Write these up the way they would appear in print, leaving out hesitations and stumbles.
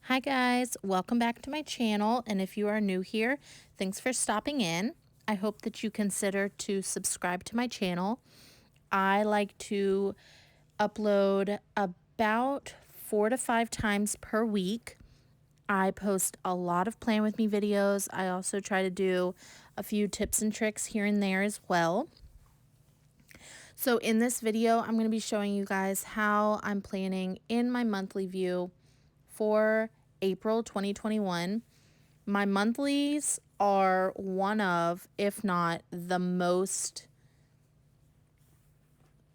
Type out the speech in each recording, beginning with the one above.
Hi guys, welcome back to my channel, and if you are new here, thanks for stopping in. I hope that you consider to subscribe to my channel. I like to upload about 4 to 5 times per week. I post a lot of Plan With Me videos. I also try to do a few tips and tricks here and there as well. So in this video, I'm going to be showing you guys how I'm planning in my monthly view for April 2021. My monthlies are one of, if not the most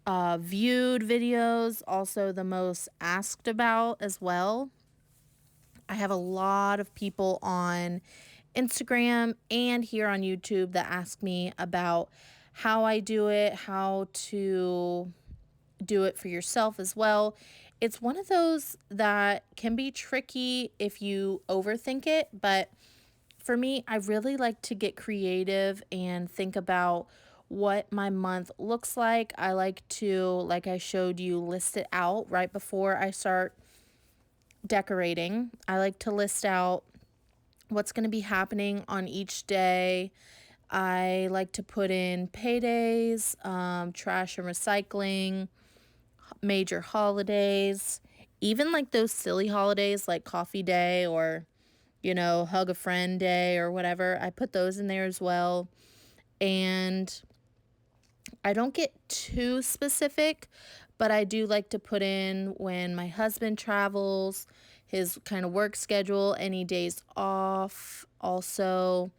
viewed videos, also the most asked about as well. I have a lot of people on Instagram and here on YouTube that ask me about how I do it, how to do it for yourself as well. It's one of those that can be tricky if you overthink it, but for me, I really like to get creative and think about what my month looks like. I like to, like I showed you, list it out right before I start decorating. I like to list out what's going to be happening on each day. I like to put in paydays, trash and recycling, major holidays, even like those silly holidays like coffee day or, hug a friend day or whatever. I put those in there as well. And I don't get too specific, but I do like to put in when my husband travels, his kind of work schedule, any days off. Also,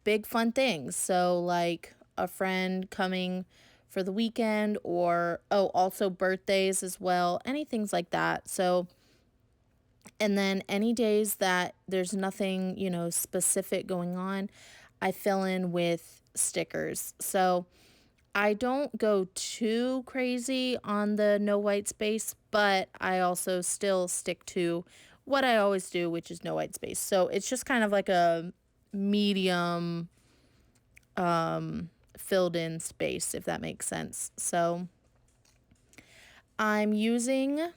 big fun things. So, like a friend coming for the weekend, or, oh, also birthdays as well, any things like that. So, and then any days that there's nothing, specific going on, I fill in with stickers. So, I don't go too crazy on the no white space, but I also still stick to what I always do, which is no white space. So it's just kind of like a medium filled in space, if that makes sense. So I'm using,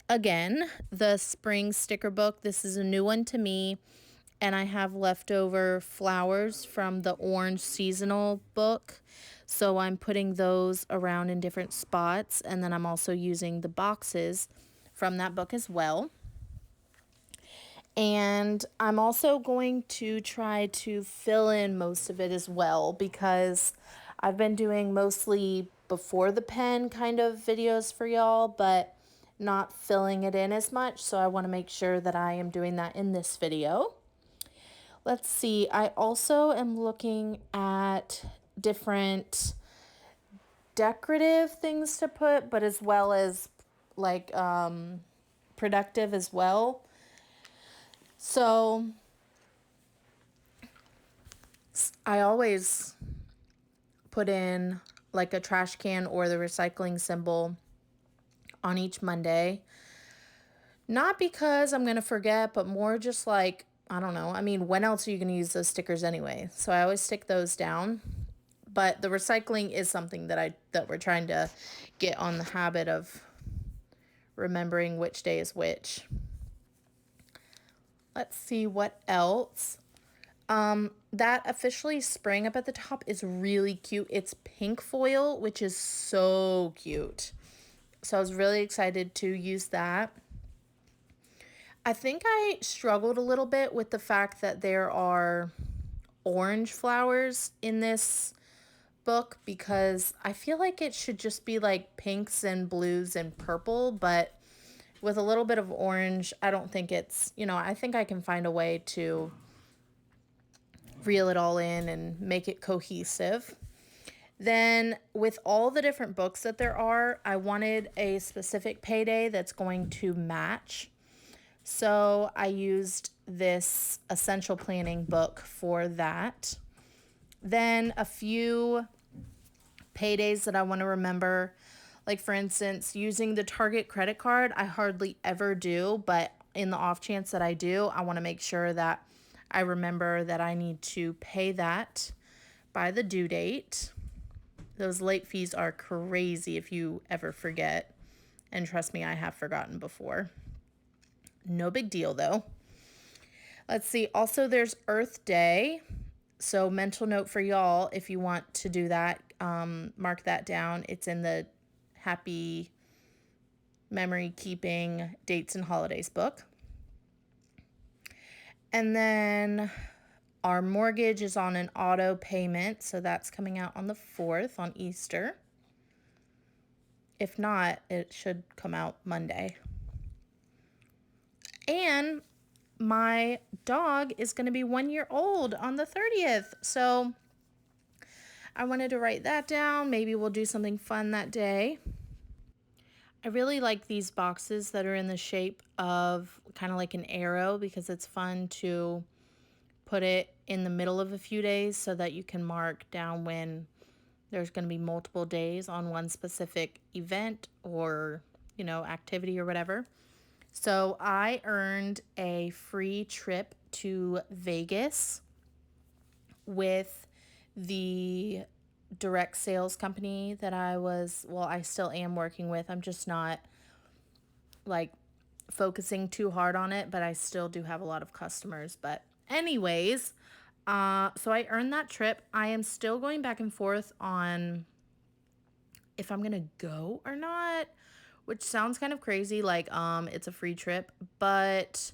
again, the spring sticker book. This is a new one to me, and I have leftover flowers from the orange seasonal book. So I'm putting those around in different spots, and then I'm also using the boxes from that book as well. And I'm also going to try to fill in most of it as well, because I've been doing mostly before the pen kind of videos for y'all, but not filling it in as much. So I want to make sure that I am doing that in this video. Let's see. I also am looking at different decorative things to put, but as well as like productive as well. So I always put in like a trash can or the recycling symbol on each Monday. Not because I'm going to forget, but more just like, I don't know. I mean, when else are you going to use those stickers anyway? So I always stick those down. But the recycling is something that we're trying to get on the habit of remembering which day is which. Let's see what else. That officially spring up at the top is really cute. It's pink foil, which is so cute. So I was really excited to use that. I think I struggled a little bit with the fact that there are orange flowers in this book, because I feel like it should just be like pinks and blues and purple, but with a little bit of orange, I don't think it's, I think I can find a way to reel it all in and make it cohesive. Then with all the different books that there are, I wanted a specific payday that's going to match. So I used this essential planning book for that. Then a few paydays that I want to remember, like for instance, using the Target credit card. I hardly ever do, but in the off chance that I do, I want to make sure that I remember that I need to pay that by the due date. Those late fees are crazy if you ever forget. And trust me, I have forgotten before. No big deal though. Let's see. Also, there's Earth Day. So, mental note for y'all if you want to do that, mark that down. It's in the Happy Memory Keeping Dates and Holidays book. And then our mortgage is on an auto payment. So, that's coming out on the 4th on Easter. If not, it should come out Monday. And my dog is going to be 1 year old on the 30th. So I wanted to write that down. Maybe we'll do something fun that day. I really like these boxes that are in the shape of kind of like an arrow because it's fun to put it in the middle of a few days so that you can mark down when there's going to be multiple days on one specific event or, activity or whatever. So I earned a free trip to Vegas with the direct sales company that I still am working with. I'm just not like focusing too hard on it, but I still do have a lot of customers. But anyways, so I earned that trip. I am still going back and forth on if I'm gonna go or not, which sounds kind of crazy, like it's a free trip, but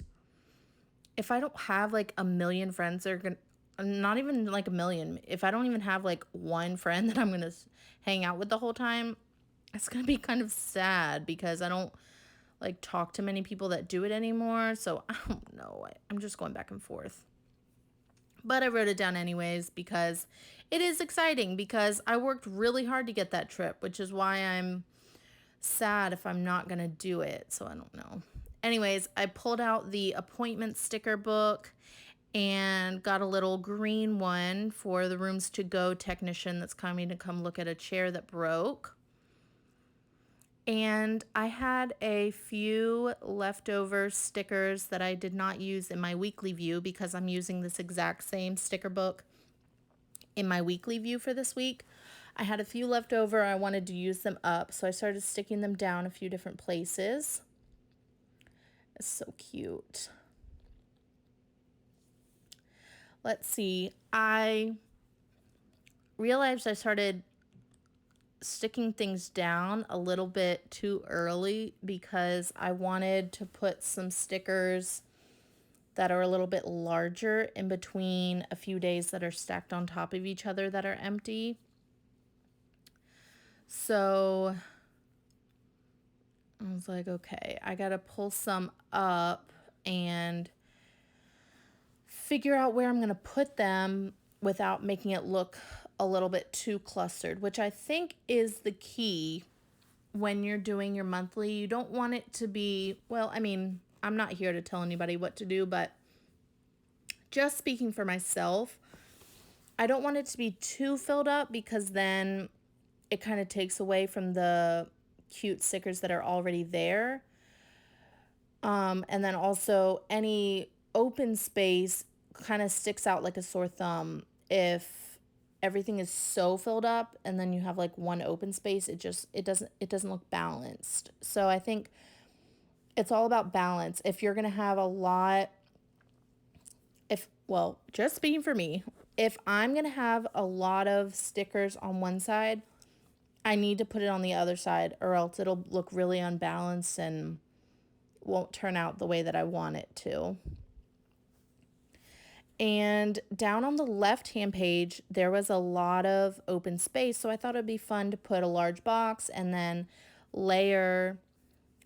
if I don't have like a million friends that are gonna, not even like a million, if I don't even have like one friend that I'm gonna hang out with the whole time, it's gonna be kind of sad because I don't like talk to many people that do it anymore. So I don't know. I'm just going back and forth. But I wrote it down anyways because it is exciting because I worked really hard to get that trip, which is why I'm sad if I'm not going to do it. So I don't know. Anyways, I pulled out the appointment sticker book and got a little green one for the Rooms to Go technician that's coming to come look at a chair that broke. And I had a few leftover stickers that I did not use in my weekly view because I'm using this exact same sticker book in my weekly view for this week. I had a few left over. I wanted to use them up, so I started sticking them down a few different places. It's so cute. Let's see. I realized I started sticking things down a little bit too early because I wanted to put some stickers that are a little bit larger in between a few days that are stacked on top of each other that are empty. So I was like, okay, I gotta pull some up and figure out where I'm gonna put them without making it look a little bit too clustered, which I think is the key when you're doing your monthly. You don't want it to be, well, I mean, I'm not here to tell anybody what to do, but just speaking for myself, I don't want it to be too filled up because then it kind of takes away from the cute stickers that are already there. And then also any open space kind of sticks out like a sore thumb if everything is so filled up and then you have like one open space. It doesn't look balanced. So I think it's all about balance. If you're going to have a lot, just speaking for me, if I'm going to have a lot of stickers on one side, I need to put it on the other side or else it'll look really unbalanced and won't turn out the way that I want it to. And down on the left-hand page, there was a lot of open space, so I thought it'd be fun to put a large box and then layer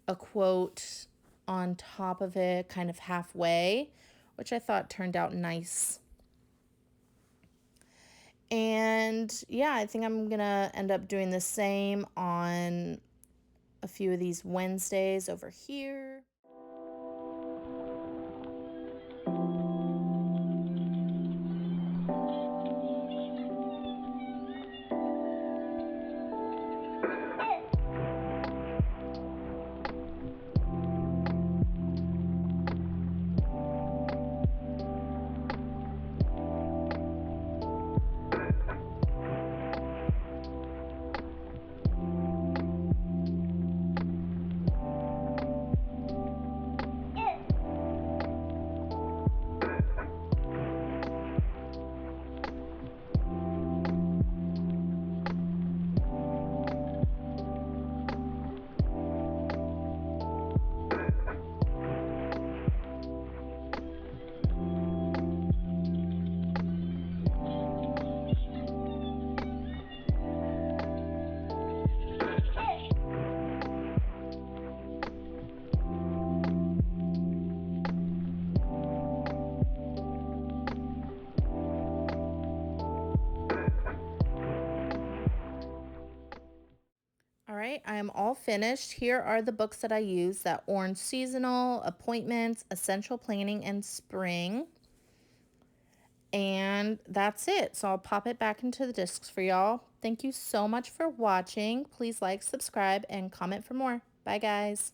a quote on top of it kind of halfway, which I thought turned out nice. And yeah, I think I'm gonna end up doing the same on a few of these Wednesdays over here. am all finished. Here are the books that I use: that Orange Seasonal, Appointments, Essential Planning, and Spring. And that's it. So I'll pop it back into the discs for y'all. Thank you so much for watching. Please like, subscribe, and comment for more. Bye, guys.